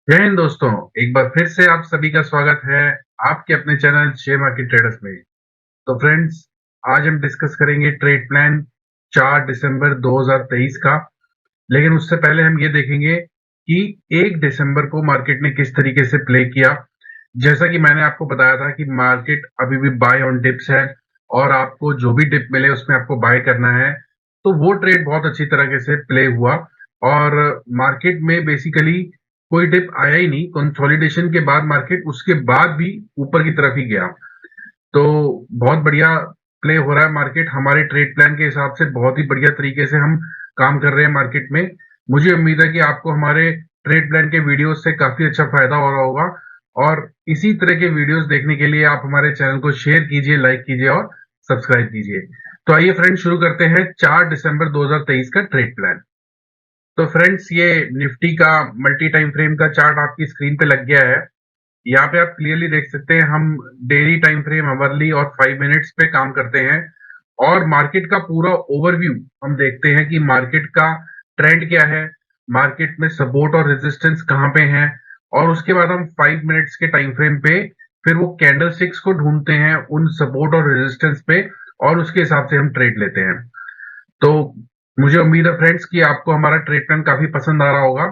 जय हिंद दोस्तों। एक बार फिर से आप सभी का स्वागत है आपके अपने चैनल शेयर मार्केट ट्रेडर्स में। तो फ्रेंड्स, आज हम डिस्कस करेंगे ट्रेड प्लान 4 दिसंबर 2023 का। लेकिन उससे पहले हम ये देखेंगे कि 1 दिसंबर को मार्केट ने किस तरीके से प्ले किया। जैसा कि मैंने आपको बताया था कि मार्केट अभी भी बाय ऑन डिप्स है और आपको जो भी डिप मिले उसमें आपको बाय करना है। तो वो ट्रेड बहुत अच्छी तरीके से प्ले हुआ और मार्केट में बेसिकली कोई डिप आया ही नहीं। कंसोलिडेशन के बाद मार्केट उसके बाद भी ऊपर की तरफ ही गया। तो बहुत बढ़िया प्ले हो रहा है मार्केट। हमारे ट्रेड प्लान के हिसाब से बहुत ही बढ़िया तरीके से हम काम कर रहे हैं मार्केट में। मुझे उम्मीद है कि आपको हमारे ट्रेड प्लान के वीडियोस से काफी अच्छा फायदा हो रहा होगा और इसी तरह के वीडियोस देखने के लिए आप हमारे चैनल को शेयर कीजिए, लाइक कीजिए और सब्सक्राइब कीजिए। तो आइए फ्रेंड्स, शुरू करते हैं 4 दिसंबर 2023 का ट्रेड प्लान। तो फ्रेंड्स, ये निफ्टी का मल्टी टाइम फ्रेम का चार्ट आपकी स्क्रीन पे लग गया है। यहाँ पे आप क्लियरली देख सकते हैं हम डेली टाइम फ्रेम, आवरली और 5 मिनट्स पे काम करते हैं और मार्केट का पूरा ओवरव्यू हम देखते हैं कि मार्केट का ट्रेंड क्या है, मार्केट में सपोर्ट और रेजिस्टेंस कहाँ पे है। और उसके बाद हम 5 मिनट्स के टाइम फ्रेम पे फिर वो कैंडल स्टिक्स को ढूंढते हैं उन सपोर्ट और रेजिस्टेंस पे और उसके हिसाब से हम ट्रेड लेते हैं। तो मुझे उम्मीद है फ्रेंड्स कि आपको हमारा ट्रेड प्लान काफी पसंद आ रहा होगा।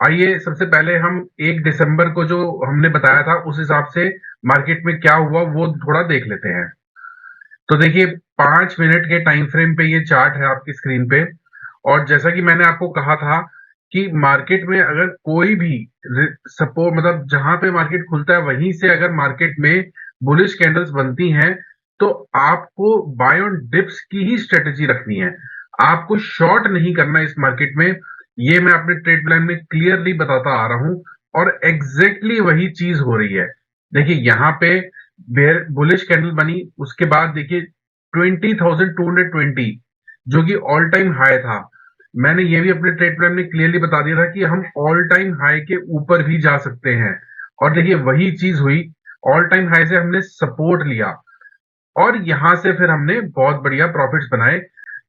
आइए सबसे पहले हम 1 दिसंबर को जो हमने बताया था उस हिसाब से मार्केट में क्या हुआ वो थोड़ा देख लेते हैं। तो देखिए, 5 मिनट के टाइम फ्रेम पे ये चार्ट है आपकी स्क्रीन पे। और जैसा कि मैंने आपको कहा था कि मार्केट में अगर कोई भी सपोर्ट, मतलब जहां पे मार्केट खुलता है वहीं से अगर मार्केट में बुलिश कैंडल्स बनती हैं तो आपको बाय ऑन डिप्स की ही स्ट्रेटेजी रखनी है। आपको शॉर्ट नहीं करना इस मार्केट में। ये मैं अपने ट्रेड प्लान में क्लियरली बताता आ रहा हूं और एग्जैक्टली वही चीज हो रही है। देखिए यहाँ पे बेयर बुलिश कैंडल बनी, उसके बाद देखिए 20,220 जो कि ऑल टाइम हाई था। मैंने ये भी अपने ट्रेड प्लान में क्लियरली बता दिया था कि हम ऑल टाइम हाई के ऊपर भी जा सकते हैं और देखिए वही चीज हुई। ऑल टाइम हाई से हमने सपोर्ट लिया और यहां से फिर हमने बहुत बढ़िया प्रॉफिट्स बनाए,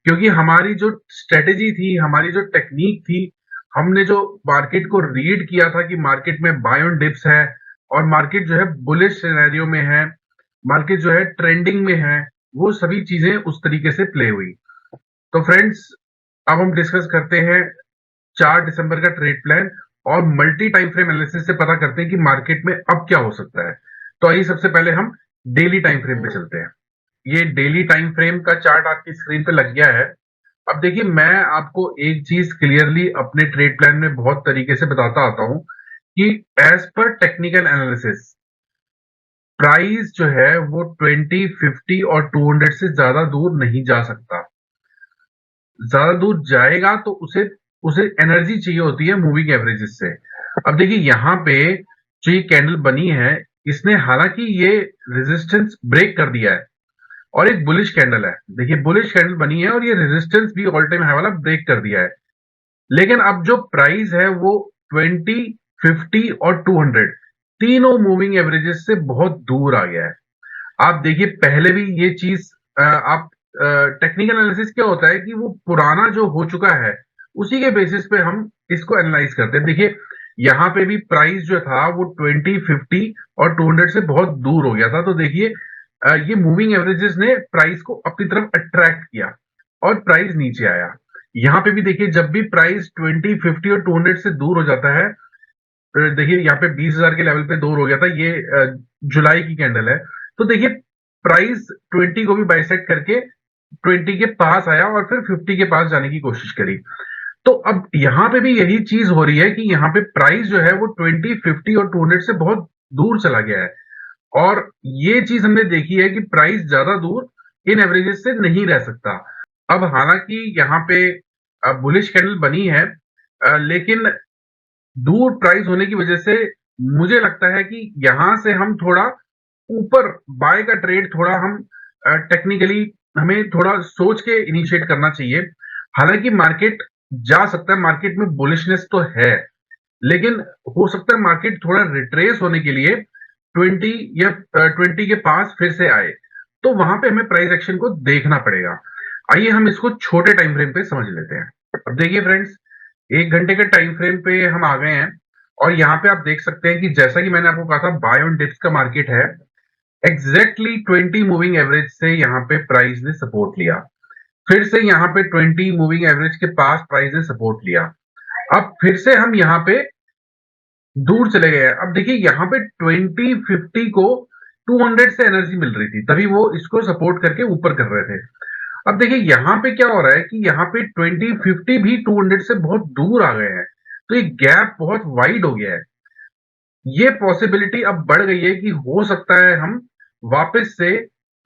क्योंकि हमारी जो स्ट्रेटेजी थी, हमारी जो टेक्निक थी, हमने जो मार्केट को रीड किया था कि मार्केट में बाय ऑन डिप्स है और मार्केट जो है बुलिश सिनेरियो में है, मार्केट जो है ट्रेंडिंग में है, वो सभी चीजें उस तरीके से प्ले हुई। तो फ्रेंड्स, अब हम डिस्कस करते हैं 4 दिसंबर का ट्रेड प्लान और मल्टी टाइम फ्रेम एनालिसिस से पता करते हैं कि मार्केट में अब क्या हो सकता है। तो आइए सबसे पहले हम डेली टाइम फ्रेम पे चलते हैं। ये डेली टाइम फ्रेम का चार्ट आपकी स्क्रीन पे लग गया है। अब देखिए, मैं आपको एक चीज क्लियरली अपने ट्रेड प्लान में बहुत तरीके से बताता आता हूं कि as per technical analysis price जो है वो 20, 50 और 200 से ज्यादा दूर नहीं जा सकता। ज्यादा दूर जाएगा तो उसे उसे एनर्जी चाहिए होती है मूविंग एवरेजेस से। अब देखिए यहाँ पे जो ये कैंडल बनी है, इसने हालांकि ये रेजिस्टेंस ब्रेक कर दिया है और एक बुलिश कैंडल है। देखिए बुलिश कैंडल बनी है और ये रेजिस्टेंस भी ऑल टाइम हाई वाला ब्रेक कर दिया है। लेकिन अब जो प्राइस है वो 20, 50 और 200 तीनों मूविंग एवरेजेस से बहुत दूर आ गया है। आप देखिए पहले भी ये चीज आप टेक्निकल एनालिसिस क्या होता है कि वो पुराना जो हो चुका है उसी के बेसिस पे हम इसको एनालाइज करते हैं। देखिए यहाँ पे भी प्राइस जो था वो 20, 50 और 200 से बहुत दूर हो गया था। तो देखिए ये मूविंग एवरेजेस ने प्राइस को अपनी तरफ अट्रैक्ट किया और प्राइस नीचे आया। यहाँ पे भी देखिए जब भी प्राइस 20, 50 और 200 से दूर हो जाता है, देखिए यहाँ पे 20,000 के लेवल पे दूर हो गया था। ये जुलाई की कैंडल है। तो देखिए प्राइस 20 को भी बाइसेक्ट करके 20 के पास आया और फिर 50 के पास जाने की कोशिश करी। तो अब यहाँ पे भी यही चीज हो रही है कि यहाँ पे प्राइस जो है वो 20, 50 और 200 से बहुत दूर चला गया है और ये चीज हमने देखी है कि प्राइस ज्यादा दूर इन एवरेजेस से नहीं रह सकता। अब हालांकि यहाँ पे बुलिश कैंडल बनी है, लेकिन दूर प्राइस होने की वजह से मुझे लगता है कि यहां से हम थोड़ा ऊपर बाय का ट्रेड थोड़ा हम टेक्निकली हमें थोड़ा सोच के इनिशिएट करना चाहिए। हालांकि मार्केट जा सकता है, मार्केट में बुलिशनेस तो है, लेकिन हो सकता है मार्केट थोड़ा रिट्रेस होने के लिए 20 या 20 के पास फिर से आए। तो वहां पे हमें प्राइस एक्शन को देखना पड़ेगा। आइए हम इसको छोटे टाइम फ्रेम पे समझ लेते हैं। अब देखिए फ्रेंड्स, 1 घंटे के टाइम फ्रेम पे हम आ गए हैं और यहाँ पे आप देख सकते हैं कि जैसा कि मैंने आपको कहा था बाय ऑन डिप्स का मार्केट है, एग्जैक्टली 20 मूविंग एवरेज से यहाँ पे प्राइस ने सपोर्ट लिया, फिर से यहाँ पे 20 मूविंग एवरेज के पास प्राइस ने सपोर्ट लिया, अब फिर से हम यहाँ पे दूर चले गए। अब देखिए यहाँ पे 2050 को 200 से एनर्जी मिल रही थी, तभी वो इसको सपोर्ट करके ऊपर कर रहे थे। अब देखिए यहाँ पे क्या हो रहा है कि यहाँ पे 2050 भी 200 से बहुत दूर आ गए हैं, तो ये गैप बहुत वाइड हो गया है। ये पॉसिबिलिटी अब बढ़ गई है कि हो सकता है हम वापस से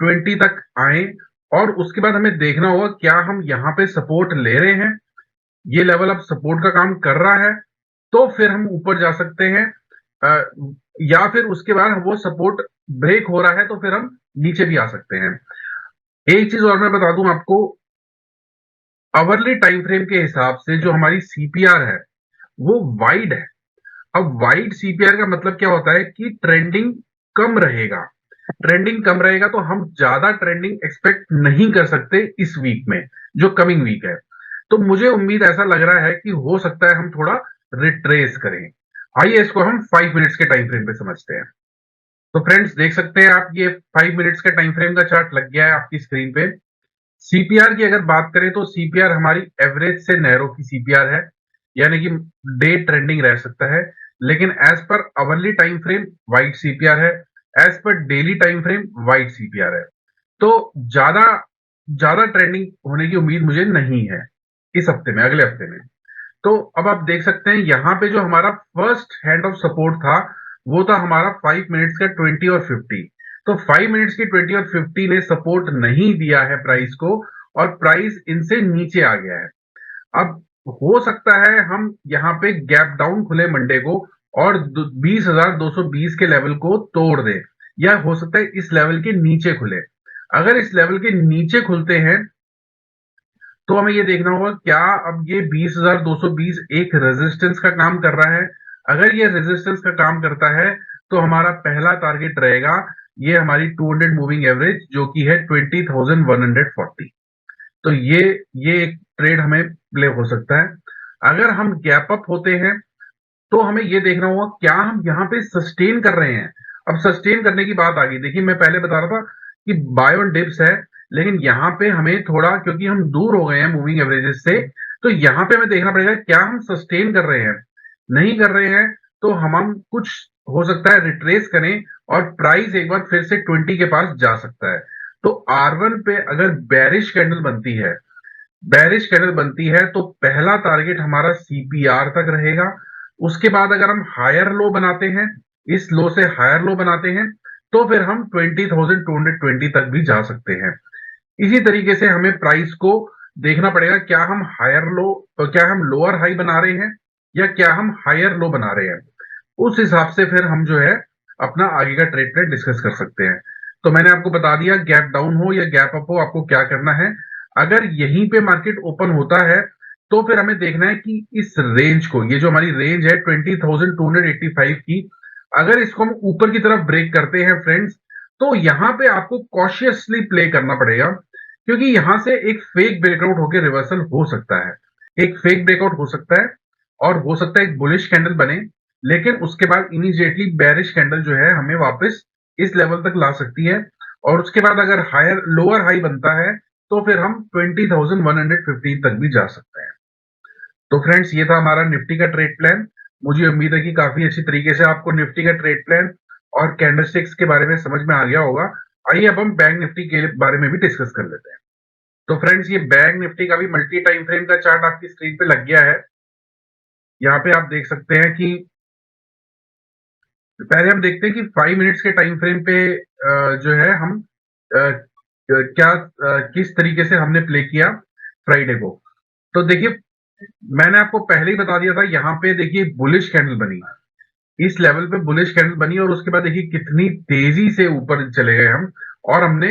20 तक आए, और उसके बाद हमें देखना होगा क्या हम यहाँ पे सपोर्ट ले रहे हैं, ये लेवल अब सपोर्ट का काम कर रहा है, तो फिर हम ऊपर जा सकते हैं, या फिर उसके बाद वो सपोर्ट ब्रेक हो रहा है तो फिर हम नीचे भी आ सकते हैं। एक चीज और मैं बता दूं आपको, आवरली टाइम फ्रेम के हिसाब से जो हमारी सीपीआर है वो वाइड है। अब वाइड सीपीआर का मतलब क्या होता है कि ट्रेंडिंग कम रहेगा, ट्रेंडिंग कम रहेगा तो हम ज्यादा ट्रेंडिंग एक्सपेक्ट नहीं कर सकते इस वीक में, जो कमिंग वीक है। तो मुझे उम्मीद ऐसा लग रहा है कि हो सकता है हम थोड़ा रिट्रेस करें। आइए इसको हम 5 मिनट्स के टाइम फ्रेम पे समझते हैं। तो फ्रेंड्स देख सकते हैं आप, ये 5 मिनट्स का टाइम फ्रेम का चार्ट लग गया है आपकी स्क्रीन पे। सीपीआर की अगर बात करें तो सीपीआर हमारी एवरेज से नैरो की सीपीआर है, यानी कि डे ट्रेंडिंग रह सकता है, लेकिन as per hourly time frame wide CPR है, as per daily time frame wide CPR है। तो ज्यादा ज्यादा ट्रेंडिंग होने की उम्मीद मुझे नहीं है इस हफ्ते में, अगले हफ्ते में। तो अब आप देख सकते हैं यहाँ पे जो हमारा फर्स्ट हैंड ऑफ सपोर्ट था वो था हमारा 5 मिनट्स का 20 और 50। तो 5 मिनट्स की 20 और 50 ने सपोर्ट नहीं दिया है प्राइस को, और प्राइस इनसे नीचे आ गया है। अब हो सकता है हम यहाँ पे गैप डाउन खुले मंडे को और 20,220 के लेवल को तोड़ दे, या हो सकता है इस लेवल के नीचे खुले। अगर इस लेवल के नीचे खुलते हैं तो हमें ये देखना होगा क्या अब ये 20,220 एक रेजिस्टेंस का काम कर रहा है। अगर ये रेजिस्टेंस का काम करता है तो हमारा पहला टारगेट रहेगा ये हमारी 200 मूविंग एवरेज, जो कि है 20,140। तो ये एक ट्रेड हमें प्ले हो सकता है। अगर हम गैप अप होते हैं तो हमें ये देखना होगा क्या हम यहाँ पे सस्टेन कर रहे हैं। अब सस्टेन करने की बात आ गई। देखिए मैं पहले बता रहा था कि बाय ऑन डिप्स है, लेकिन यहाँ पे हमें थोड़ा, क्योंकि हम दूर हो गए हैं मूविंग एवरेजेस से, तो यहाँ पे हमें देखना पड़ेगा क्या हम सस्टेन कर रहे हैं। नहीं कर रहे हैं तो हम कुछ हो सकता है रिट्रेस करें और प्राइस एक बार फिर से 20 के पास जा सकता है। तो R1 पे अगर बेरिश कैंडल बनती है, बेरिश कैंडल बनती है तो पहला टारगेट हमारा सीपीआर तक रहेगा। उसके बाद अगर हम हायर लो बनाते हैं, इस लो से हायर लो बनाते हैं, तो फिर हम 20,220 तक भी जा सकते हैं। इसी तरीके से हमें प्राइस को देखना पड़ेगा क्या हम हायर लो, तो क्या हम लोअर हाई बना रहे हैं या क्या हम हायर लो बना रहे हैं। उस हिसाब से फिर हम जो है अपना आगे का ट्रेड प्लान डिस्कस कर सकते हैं। तो मैंने आपको बता दिया गैप डाउन हो या गैप अप हो आपको क्या करना है। अगर यहीं पे मार्केट ओपन होता है तो फिर हमें देखना है कि इस रेंज को, ये जो हमारी रेंज है 20,285 की, अगर इसको हम ऊपर की तरफ ब्रेक करते हैं फ्रेंड्स, तो यहाँ पे आपको कॉशियसली प्ले करना पड़ेगा, क्योंकि यहां से एक फेक ब्रेकआउट होकर रिवर्सल हो सकता है। एक फेक ब्रेकआउट हो सकता है और हो सकता है एक बुलिश कैंडल बने, लेकिन उसके बाद इमीडिएटली बेरिश कैंडल जो है हमें वापस इस लेवल तक ला सकती है, और उसके बाद अगर हायर लोअर हाई बनता है तो फिर हम 20,115 तक भी जा सकते हैं। तो फ्रेंड्स ये था हमारा निफ्टी का ट्रेड प्लान। मुझे उम्मीद है कि काफी अच्छी तरीके से आपको निफ्टी का ट्रेड प्लान और कैंडलस्टिक्स के बारे में समझ में आ गया होगा। आइए अब हम बैंक निफ्टी के बारे में भी डिस्कस कर लेते हैं। तो फ्रेंड्स ये बैंक निफ्टी का भी मल्टी टाइम फ्रेम का चार्ट आपकी स्क्रीन पे लग गया है। यहाँ पे आप देख सकते हैं कि पहले हम देखते हैं कि 5 मिनट्स के टाइम फ्रेम पे जो है हम किस तरीके से हमने प्ले किया फ्राइडे को। तो देखिए मैंने आपको पहले ही बता दिया था, यहाँ पे देखिए बुलिश कैंडल बनी, इस लेवल पे बुलिश कैंडल बनी, और उसके बाद देखिए कितनी तेजी से ऊपर चले गए हम, और हमने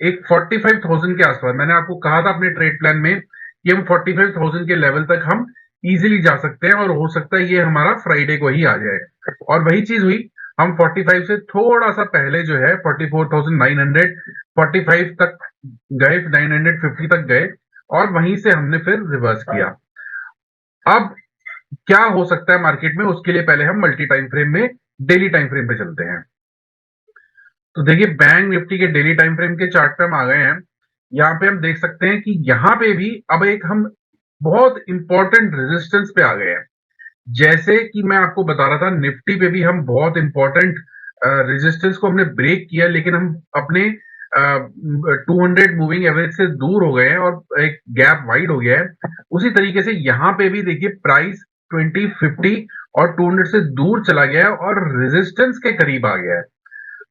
एक 45,000 के आसपास, मैंने आपको कहा था अपने ट्रेड प्लान में कि हम 45,000 के लेवल तक हम इजीली जा सकते हैं, और हो सकता है ये हमारा फ्राइडे को ही आ जाए। और वही चीज हुई, हम 45 से थोड़ा सा पहले जो है 44,900 45 तक गए, 950 तक गए, और वहीं से हमने फिर रिवर्स किया। अब क्या हो सकता है मार्केट में, उसके लिए पहले हम मल्टी टाइम फ्रेम में डेली टाइम फ्रेम पे चलते हैं। तो देखिए बैंक निफ्टी के डेली टाइम फ्रेम के चार्ट पे हम आ गए हैं। यहाँ पे हम देख सकते हैं कि यहाँ पे भी अब एक हम बहुत इंपॉर्टेंट रेजिस्टेंस पे आ गए हैं। जैसे कि मैं आपको बता रहा था निफ्टी पे भी हम बहुत इंपॉर्टेंट रेजिस्टेंस को हमने ब्रेक किया, लेकिन हम अपने 200 मूविंग एवरेज से दूर हो गए हैं और एक गैप वाइड हो गया है। उसी तरीके से यहाँ पे भी देखिए प्राइस 20, 50 और 200 से दूर चला गया है और रेजिस्टेंस के करीब आ गया है।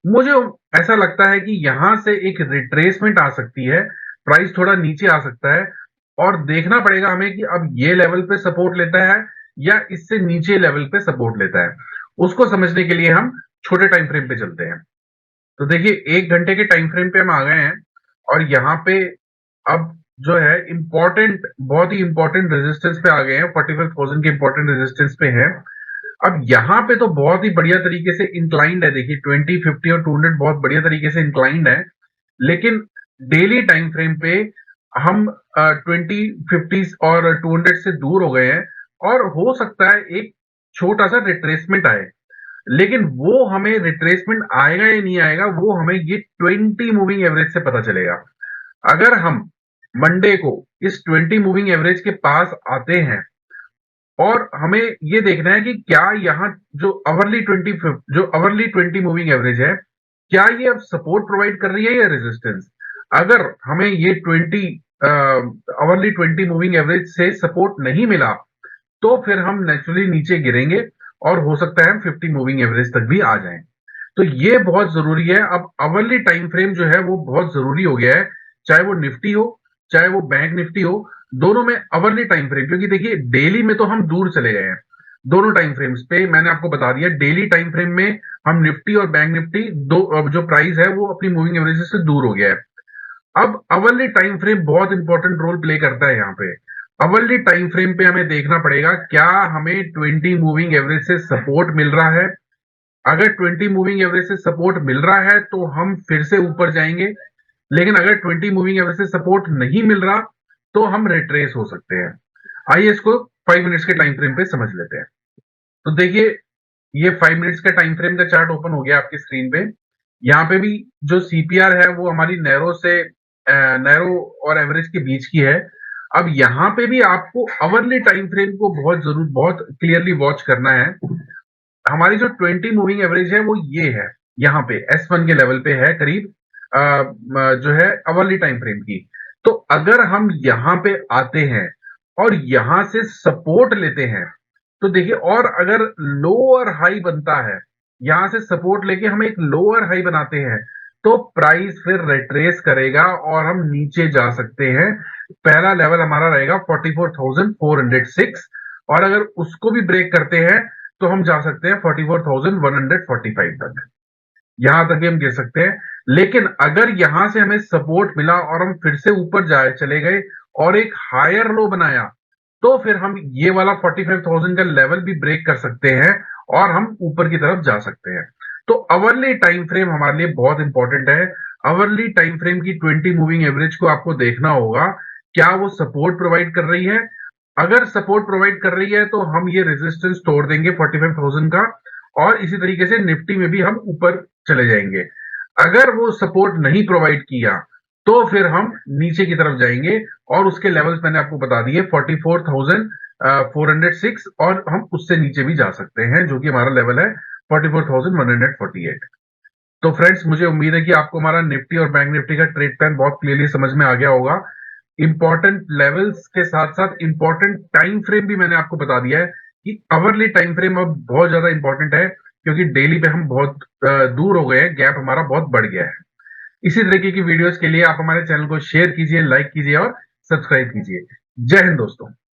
मुझे ऐसा लगता है कि यहां से एक रिट्रेसमेंट आ सकती है, प्राइस थोड़ा नीचे आ सकता है और देखना पड़ेगा हमें कि अब ये लेवल पे सपोर्ट लेता है या इससे नीचे लेवल पे सपोर्ट लेता है। उसको समझने के लिए हम छोटे टाइम फ्रेम पे चलते हैं। तो देखिए 1 घंटे के टाइम फ्रेम पे हम आ गए हैं और यहाँ पे अब जो है इंपॉर्टेंट, बहुत ही इंपॉर्टेंट रेजिस्टेंस पे आ गए हैं। 45,000 के इंपॉर्टेंट रेजिस्टेंस पे है। अब यहाँ पे तो बहुत ही बढ़िया तरीके से इंक्लाइंड है। देखिए 20, 50 और 200 बहुत बढ़िया तरीके से इंक्लाइंड है, लेकिन डेली टाइम फ्रेम पे हम 20, 50 और 200 से दूर हो गए हैं और हो सकता है एक छोटा सा रिट्रेसमेंट आए। लेकिन वो हमें रिट्रेसमेंट आएगा या नहीं आएगा, वो हमें ये 20 मूविंग एवरेज से पता चलेगा। अगर हम मंडे को इस 20 मूविंग एवरेज के पास आते हैं और हमें ये देखना है कि क्या यहाँ जो अवरली 20 मूविंग एवरेज है, क्या ये अब सपोर्ट प्रोवाइड कर रही है या रेजिस्टेंस। अगर हमें ये 20 अवरली 20 मूविंग एवरेज से सपोर्ट नहीं मिला, तो फिर हम नेचुरली नीचे गिरेंगे और हो सकता है हम 50 मूविंग एवरेज तक भी आ जाएं। तो ये बहुत जरूरी है। अब अवरली टाइम फ्रेम जो है वो बहुत जरूरी हो गया है, चाहे वो निफ्टी हो चाहे वो बैंक निफ्टी हो, दोनों में अवरली टाइम फ्रेम। क्योंकि देखिए डेली में तो हम दूर चले गए हैं। दोनों टाइम फ्रेम्स पे मैंने आपको बता दिया, डेली टाइम फ्रेम में हम निफ्टी और बैंक निफ्टी दो जो प्राइस है वो अपनी मूविंग एवरेज से दूर हो गया है। अब अवरली टाइम फ्रेम बहुत इंपॉर्टेंट रोल प्ले करता है यहाँ पे। अवरली टाइम फ्रेम पे हमें देखना पड़ेगा क्या हमें 20 मूविंग एवरेज से सपोर्ट मिल रहा है। अगर 20 मूविंग एवरेज से सपोर्ट मिल रहा है तो हम फिर से ऊपर जाएंगे, लेकिन अगर 20 मूविंग एवरेज से सपोर्ट नहीं मिल रहा तो हम रिट्रेस हो सकते हैं। आइए इसको 5 मिनट्स के टाइम फ्रेम पे समझ लेते हैं। तो देखिए ये 5 मिनट्स का टाइम फ्रेम का चार्ट ओपन हो गया आपकी स्क्रीन पे। यहाँ पे भी जो सीपीआर है वो हमारी नैरो और एवरेज के बीच की है। अब यहाँ पे भी आपको अवरली टाइम फ्रेम को बहुत क्लियरली वॉच करना है। हमारी जो 20 मूविंग एवरेज है वो ये है, यहाँ पे S1 के लेवल पे है करीब, जो है अवरली टाइम फ्रेम की। तो अगर हम यहाँ पे आते हैं और यहाँ से सपोर्ट लेते हैं, तो देखिए, और अगर लोअर हाई बनता है, यहां से सपोर्ट लेके हम एक लोअर हाई बनाते हैं, तो प्राइस फिर रिट्रेस करेगा और हम नीचे जा सकते हैं। पहला लेवल हमारा रहेगा 44,406 और अगर उसको भी ब्रेक करते हैं तो हम जा सकते हैं 44,145 तक। यहां तक भी हम गिर सकते हैं। लेकिन अगर यहां से हमें सपोर्ट मिला और हम फिर से ऊपर जाए चले गए और एक हायर लो बनाया, तो फिर हम ये वाला 45,000 का लेवल भी ब्रेक कर सकते हैं और हम ऊपर की तरफ जा सकते हैं। तो अवरली टाइम फ्रेम हमारे लिए बहुत इंपॉर्टेंट है। अवरली टाइम फ्रेम की 20 मूविंग एवरेज को आपको देखना होगा, क्या वो सपोर्ट प्रोवाइड कर रही है। अगर सपोर्ट प्रोवाइड कर रही है तो हम ये रेजिस्टेंस तोड़ देंगे 45,000 का और इसी तरीके से निफ्टी में भी हम ऊपर चले जाएंगे। अगर वो सपोर्ट नहीं प्रोवाइड किया तो फिर हम नीचे की तरफ जाएंगे और उसके लेवल्स मैंने आपको बता दिए 44,406 और हम उससे नीचे भी जा सकते हैं, जो कि हमारा लेवल है 44,148। तो फ्रेंड्स, मुझे उम्मीद है कि आपको हमारा निफ्टी और बैंक निफ्टी का ट्रेड प्लान बहुत क्लियरली समझ में आ गया होगा। इंपॉर्टेंट लेवल्स के साथ साथ इंपॉर्टेंट टाइम फ्रेम भी मैंने आपको बता दिया है कि अवरली टाइम फ्रेम अब बहुत ज्यादा इंपॉर्टेंट है, क्योंकि डेली पे हम बहुत दूर हो गए हैं, गैप हमारा बहुत बढ़ गया है। इसी तरीके की वीडियोस के लिए आप हमारे चैनल को शेयर कीजिए, लाइक कीजिए और सब्सक्राइब कीजिए। जय हिंद दोस्तों।